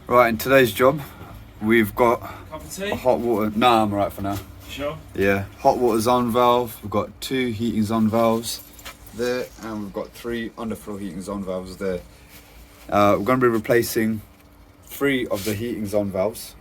Right, in today's job, we've got Cup of tea? a hot water. Nah, I'm alright for now. Sure. Yeah, hot water zone valve. We've got 2 heating zone valves there, and we've got 3 underfloor heating zone valves there. We're going to be replacing 3 of the heating zone valves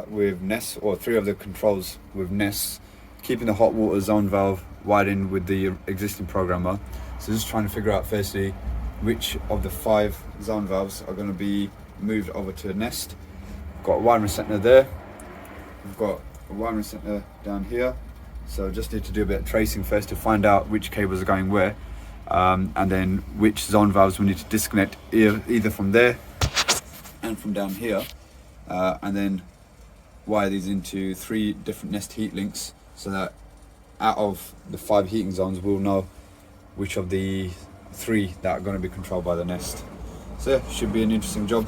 with nests, or 3 of the controls with nests, keeping the hot water zone valve widened with the existing programmer. So just trying to figure out firstly which of the 5 zone valves are going to be moved over to a nest. We've got a wiring center there. We've got a wiring center down here. So just need to do a bit of tracing first to find out which cables are going where, and then which zone valves we need to disconnect either from there and from down here, and then wire these into 3 different nest heat links, so that out of the 5 heating zones we'll know which of the 3 that are going to be controlled by the nest. So yeah, should be an interesting job.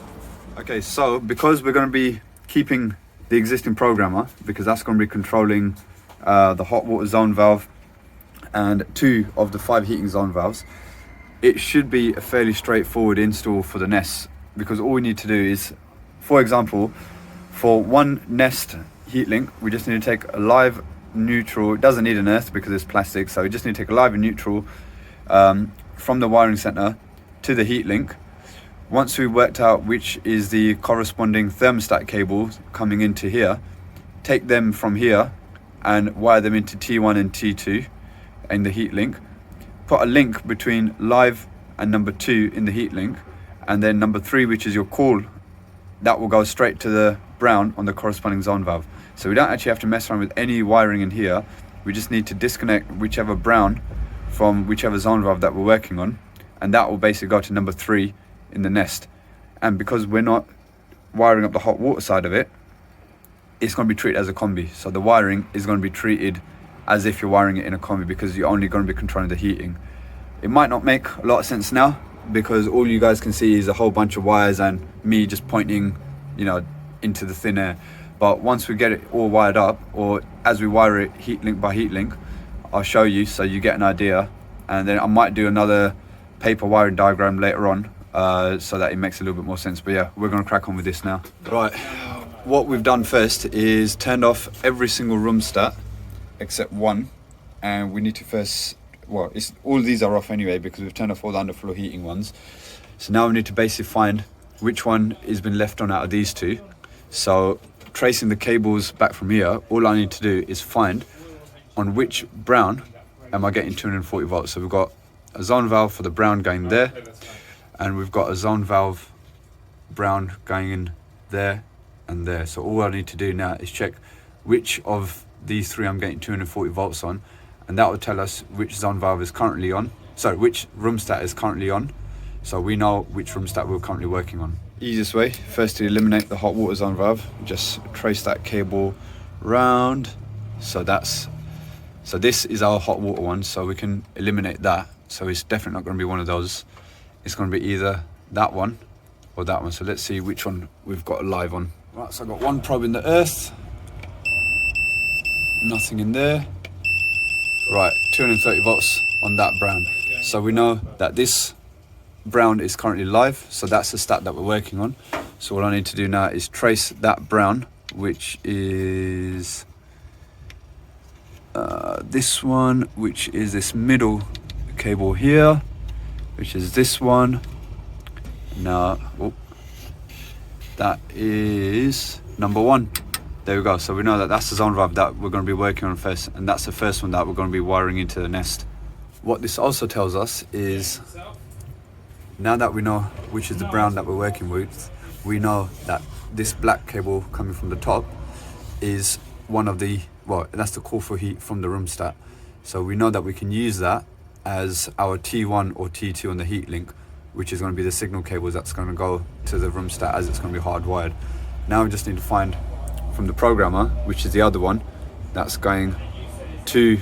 Okay, so because we're going to be keeping the existing programmer, because that's going to be controlling the hot water zone valve and 2 of the 5 heating zone valves, it should be a fairly straightforward install for the nests, because all we need to do is, for example, for one nest heat link, we just need to take a live neutral. It doesn't need an earth because it's plastic, so we just need to take a live and neutral from the wiring center to the heat link. Once we've worked out which is the corresponding thermostat cable coming into here, take them from here and wire them into T1 and T2 in the heat link. Put a link between live and number 2 in the heat link, and then number 3, which is your call, that will go straight to the brown on the corresponding zone valve. So we don't actually have to mess around with any wiring in here. We just need to disconnect whichever brown from whichever zone valve that we're working on, and that will basically go to number 3 in the nest. And because we're not wiring up the hot water side of it, it's going to be treated as a combi. So the wiring is going to be treated as if you're wiring it in a combi, because you're only going to be controlling the heating. It might not make a lot of sense now, because all you guys can see is a whole bunch of wires and me just pointing, into the thin air. But once we get it all wired up, or as we wire it heat link by heat link, I'll show you so you get an idea, and then I might do another paper wiring diagram later on, so that it makes a little bit more sense. But yeah, we're going to crack on with this now. Right, what we've done first is turned off every single room stat except one, and we need to first, all of these are off anyway because we've turned off all the underfloor heating ones. So now we need to basically find which one has been left on out of these 2. So tracing the cables back from here, all I need to do is find on which brown am I getting 240 volts. So we've got a zone valve for the brown going there, and we've got a zone valve brown going in there and there. So all I need to do now is check which of these 3 I'm getting 240 volts on, and that will tell us which zone valve is currently on, which room stat is currently on, so we know which room stat we're currently working on. Easiest way, first to eliminate the hot water zone valve, just trace that cable round. So this is our hot water one, so we can eliminate that. So it's definitely not going to be one of those. It's going to be either that one or that one. So let's see which one we've got live on. Right, so I've got one probe in the earth, nothing in there. Right, 230 volts on that brown. So we know that this brown is currently live, so that's the stat that we're working on. So what I need to do now is trace that brown, which is this one, which is this middle cable here, which is this one. Now, that is number 1. There we go. So we know that that's the zone valve that we're going to be working on first, and that's the first one that we're going to be wiring into the nest. What this also tells us is, now that we know which is the brown that we're working with, we know that this black cable coming from the top is one of the, that's the call for heat from the room stat. So we know that we can use that as our T1 or T2 on the heat link, which is going to be the signal cables that's going to go to the room stat, as it's going to be hardwired. Now we just need to find from the programmer, which is the other one that's going to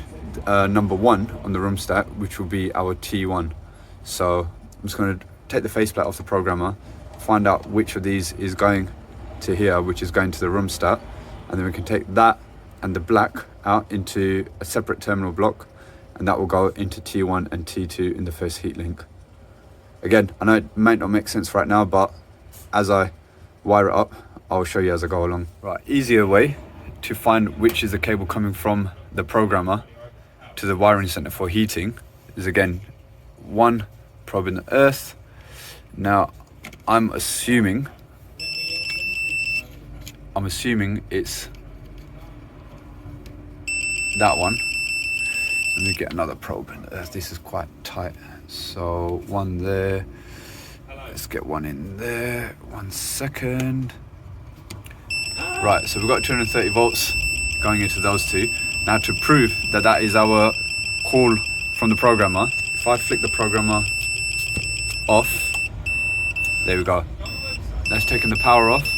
number 1 on the room stat, which will be our T1. So I'm just going to take the faceplate off the programmer, find out which of these is going to here, which is going to the room stat, and then we can take that and the black out into a separate terminal block, and that will go into T1 and T2 in the first heat link. Again, I know it might not make sense right now, but as I wire it up, I'll show you as I go along. Right, easier way to find which is the cable coming from the programmer to the wiring center for heating is, again, one probe in the earth. Now I'm assuming it's that one. Let me get another probe in the earth. This is quite tight. So one there. Let's get one in there. 1 second. Right, so we've got 230 volts going into those two. Now to prove that that is our call from the programmer, if I flick the programmer off, there we go. That's taking the power off.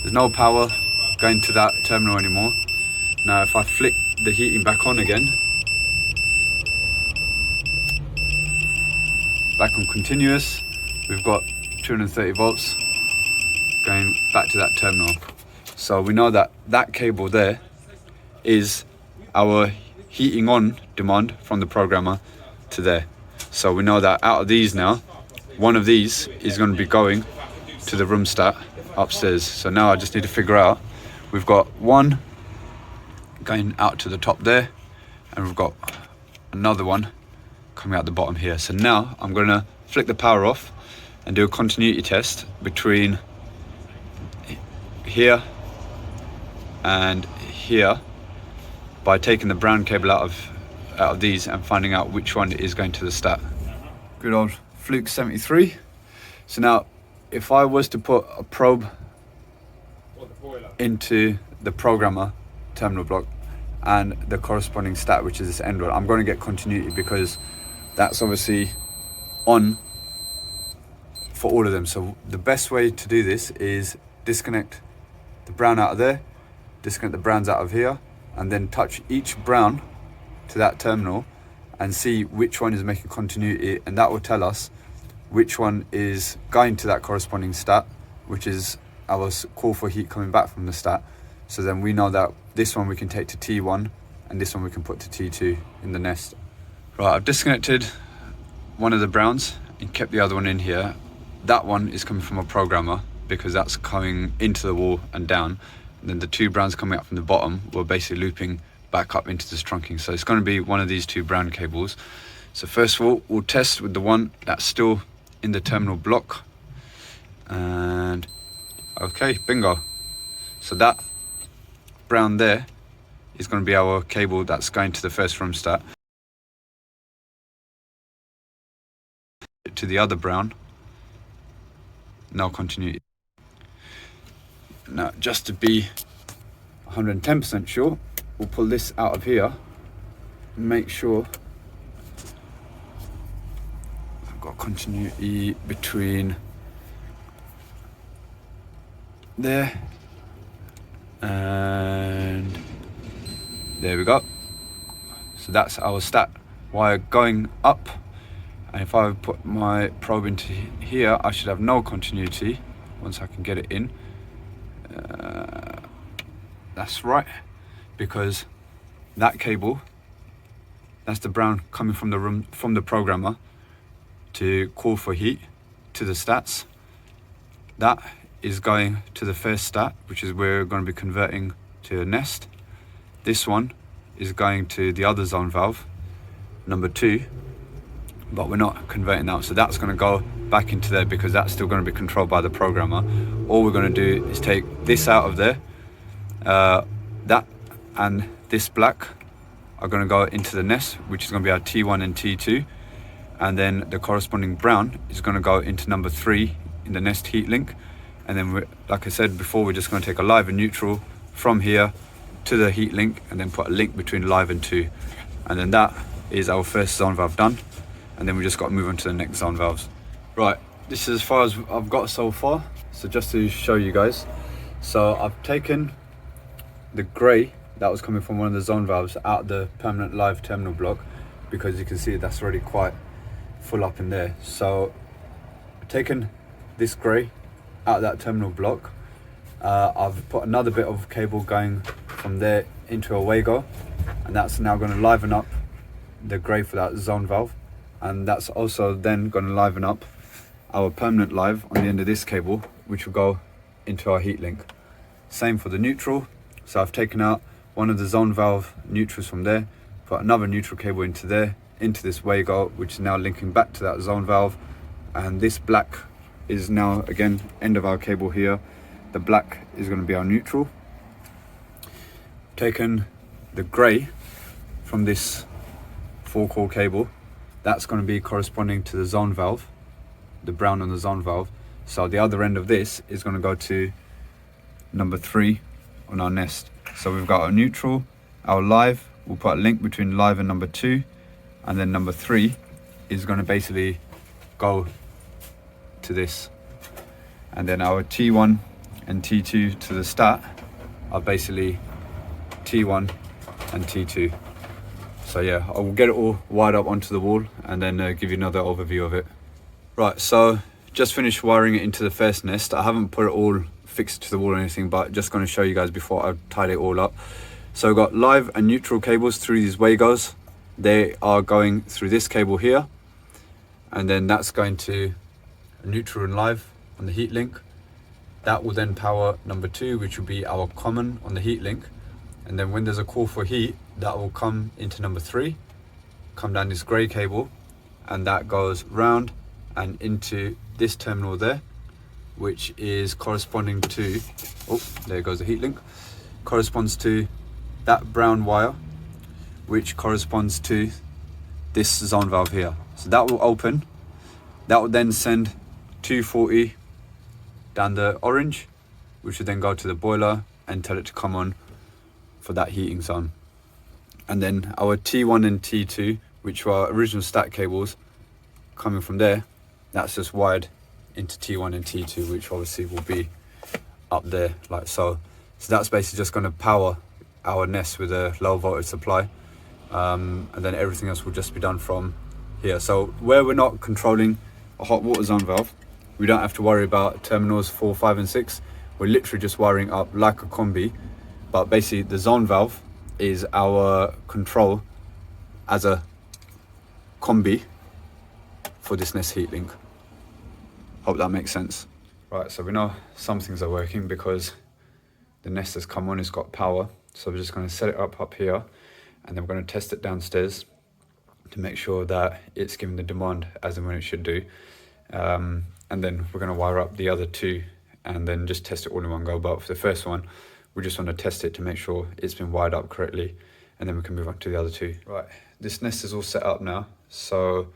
There's no power going to that terminal anymore. Now if I flick the heating back on again, back on continuous, we've got 230 volts going back to that terminal. So we know that that cable there is our heating on demand from the programmer to there. So we know that out of these now, one of these is going to be going to the room stat upstairs. So now I just need to figure out, we've got one going out to the top there, and we've got another one coming out the bottom here. So now I'm going to flick the power off and do a continuity test between here and here by taking the brown cable out of these and finding out which one is going to the stat. Good old Fluke 73. So now if I was to put a probe into the programmer terminal block and the corresponding stat, which is this end one, I'm going to get continuity because that's obviously on for all of them. So the best way to do this is disconnect the brown out of there, disconnect the browns out of here, and then touch each brown to that terminal and see which one is making continuity, and that will tell us which one is going to that corresponding stat, which is our call for heat coming back from the stat. So then we know that this one we can take to T1 and this one we can put to T2 in the nest. Right, I've disconnected one of the browns and kept the other one in here. That one is coming from a programmer because that's coming into the wall and down. And then the two browns coming up from the bottom were basically looping back up into this trunking. So it's going to be one of these two brown cables. So first of all, we'll test with the one that's still in the terminal block. And okay, bingo. So that brown there is going to be our cable that's going to the first room stat. To the other brown, no continuity. Now just to be 110% sure, we'll pull this out of here and make sure I've got continuity between there and there we go. So that's our stat wire going up, and if I put my probe into here, I should have no continuity once I can get it in. That's right, because that cable, that's the brown coming from the room, from the programmer to call for heat to the stats. That is going to the first stat, which is where we're going to be converting to a nest. This one is going to the other zone valve, number 2, but we're not converting that. So that's going to go back into there because that's still going to be controlled by the programmer. All we're going to do is take this out of there. That and this black are going to go into the nest, which is going to be our T1 and T2, and then the corresponding brown is going to go into number 3 in the nest heat link. And then like I said before, we're just going to take a live and neutral from here to the heat link and then put a link between live and 2, and then that is our first zone valve done. And then we just got to move on to the next zone valves. Right, this is as far as I've got so far. So just to show you guys, so I've taken the grey that was coming from one of the zone valves out the permanent live terminal block, because you can see that's already quite full up in there. So I've taken this grey out of that terminal block. I've put another bit of cable going from there into a Wago, and that's now going to liven up the grey for that zone valve, and that's also then going to liven up our permanent live on the end of this cable, which will go into our heat link. Same for the neutral. So I've taken out one of the zone valve neutrals from there, put another neutral cable into there, into this wago, which is now linking back to that zone valve. And this black is now, again, end of our cable here. The black is going to be our neutral. Taken the grey from this 4-core cable, that's going to be corresponding to the zone valve, the brown on the zone valve. So the other end of this is going to go to number 3 on our nest. So we've got our neutral, our live, we'll put a link between live and number 2, and then number 3 is going to basically go to this. And then our T1 and T2 to the stat are basically T1 and T2. So yeah, I will get it all wired up onto the wall and then give you another overview of it. Right, so just finished wiring it into the first nest. I haven't put it all fixed to the wall or anything, but just going to show you guys before I tied it all up. So we've got live and neutral cables through these wagos. They are going through this cable here, and then that's going to neutral and live on the heat link. That will then power number 2, which will be our common on the heat link. And then when there's a call for heat, that will come into number 3, come down this grey cable, and that goes round and into this terminal there, which is corresponding to, oh, there goes the heat link, corresponds to that brown wire, which corresponds to this zone valve here. So that will open, that will then send 240 down the orange, which will then go to the boiler and tell it to come on for that heating zone. And then our T1 and T2, which were original stat cables coming from there, that's just wired into T1 and T2, which obviously will be up there like so. So that's basically just going to power our nest with a low voltage supply, and then everything else will just be done from here. So where we're not controlling a hot water zone valve, we don't have to worry about terminals 4, 5 and 6. We're literally just wiring up like a combi, but basically the zone valve is our control as a combi for this nest heat link. Hope that makes sense. Right, so we know some things are working because the nest has come on, it's got power. So we're just going to set it up here, and then we're going to test it downstairs to make sure that it's giving the demand as and when it should do. And then we're going to wire up the other 2 and then just test it all in one go. But for the first one, we just want to test it to make sure it's been wired up correctly, and then we can move on to the other 2. Right, this nest is all set up now. So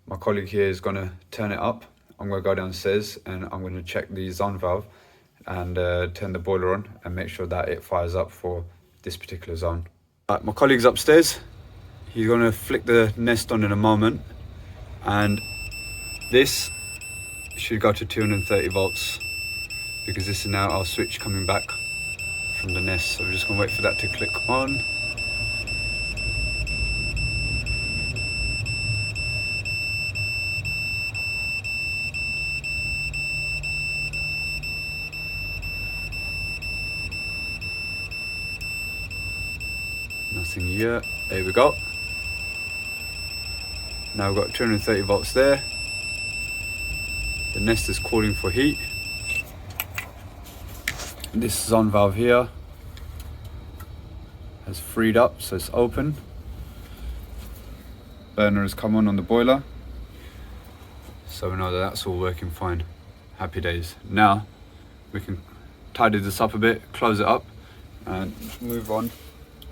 my colleague here is going to turn it up. I'm going to go downstairs and I'm going to check the zone valve and turn the boiler on and make sure that it fires up for this particular zone. Right, my colleague's upstairs. He's going to flick the nest on in a moment, and this should go to 230 volts because this is now our switch coming back from the nest. So we're just going to wait for that to click on. Nothing yet. There we go. Now we've got 230 volts there. The nest is calling for heat. This zone valve here has freed up, so it's open. Burner has come on the boiler. So we know that that's all working fine. Happy days. Now we can tidy this up a bit, close it up, and move on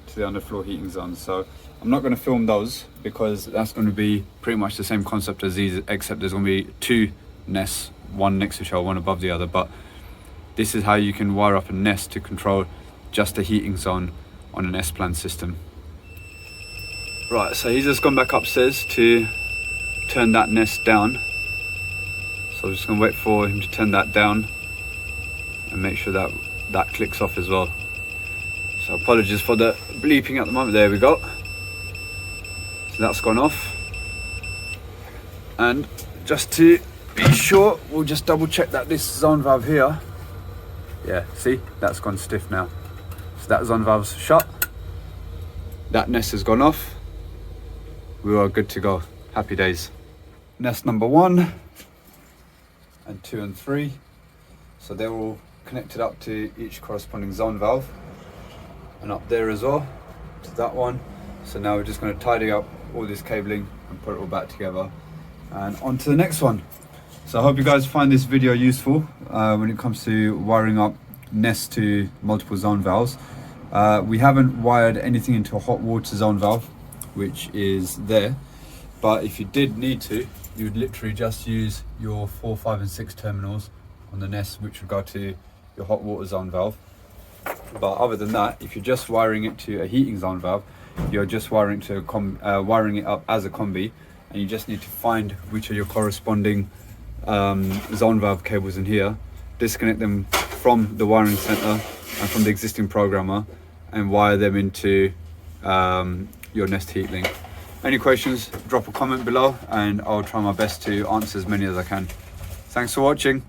to the underfloor heating zone. So I'm not going to film those because that's going to be pretty much the same concept as these, except there's going to be 2 nests, one next to each other, one above the other. But this is how you can wire up a nest to control just the heating zone on an S-plan system. Right, so he's just gone back upstairs to turn that nest down. So I'm just going to wait for him to turn that down and make sure that that clicks off as well. So apologies for the bleeping at the moment. There we go. So that's gone off. And just to be sure, we'll just double check that this zone valve here, yeah, see, that's gone stiff now. So that zone valve's shut. That nest has gone off. We are good to go. Happy days. Nest number 1 and 2 and 3. So they're all connected up to each corresponding zone valve, and up there as well to that one. So now we're just going to tidy up all this cabling and put it all back together and on to the next one. So I hope you guys find this video useful when it comes to wiring up nests to multiple zone valves. We haven't wired anything into a hot water zone valve, which is there, but if you did need to, you would literally just use your 4, 5 and 6 terminals on the nest, which would go to your hot water zone valve. But other than that, if you're just wiring it to a heating zone valve, you're just wiring it up as a combi, and you just need to find which are your corresponding zone valve cables in here, disconnect them from the wiring center and from the existing programmer, and wire them into your nest heat link. Any questions, drop a comment below and I'll try my best to answer as many as I can. Thanks for watching.